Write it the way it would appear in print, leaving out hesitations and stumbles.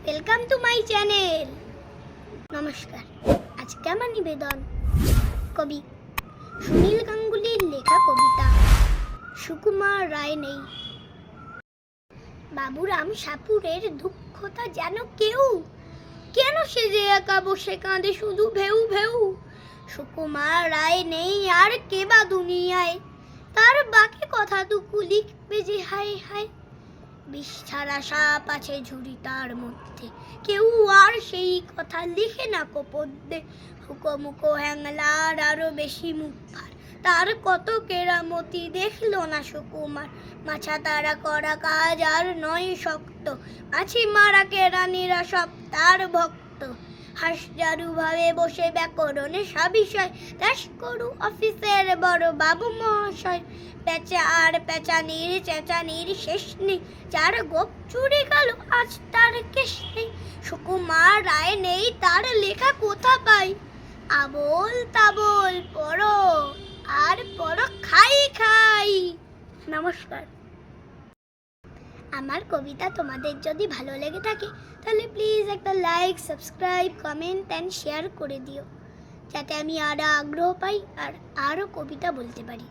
Welcome to my channel. নমস্কার। আজকে আমার নিবেদন কবি সুনীল গাঙ্গুলির লেখা কবিতা সুকুমার রায় নেই। বাবুরাম সাপুরের দুঃখতা যেন কেন সে যে একা বসে কাঁদে শুধু ভেউ ভেউ। সুকুমার রায় নেই আর কে বা দুনিয়ায়, তার বাকি কথাটুকু লিখবে যে হায় হায়। বিষ ছাড়া সাপ আছে ঝুড়ি তার মধ্যে, কেউ আর সেই কথা লিখে না পদ্যে। হুকোমুকো হ্যাংলার আরো বেশি মুখ ভার, তার কত কেরামতি দেখলো না সুকুমার। মাছা তারা করা কাজ আর নয় শক্ত, মাছি মারা কেরানিরা সব তার ভক্ত। হাসজারু ভাবে বসে ব্যাকরণে সাবিষয়, দাস করু অফিসের বড় বাবু মহাশয়। পেঁচা আর পেঁচানির চেঁচানির শেষ নেই, যার গোপ চুরি গেল আজ তার কেশ নেই। সুকুমার রায় নেই, তার লেখা কোথা পাই? আবোল তাবোল পড়ো আর পড়ো খাই খাই। নমস্কার। আমার কবিতা তোমাদের যদি ভালো লেগে থাকে তাহলে প্লিজ একটা like, subscribe, comment and share করে দিও, যাতে আমি আরো আগ্রহ পাই আর আরো কবিতা বলতে পারি।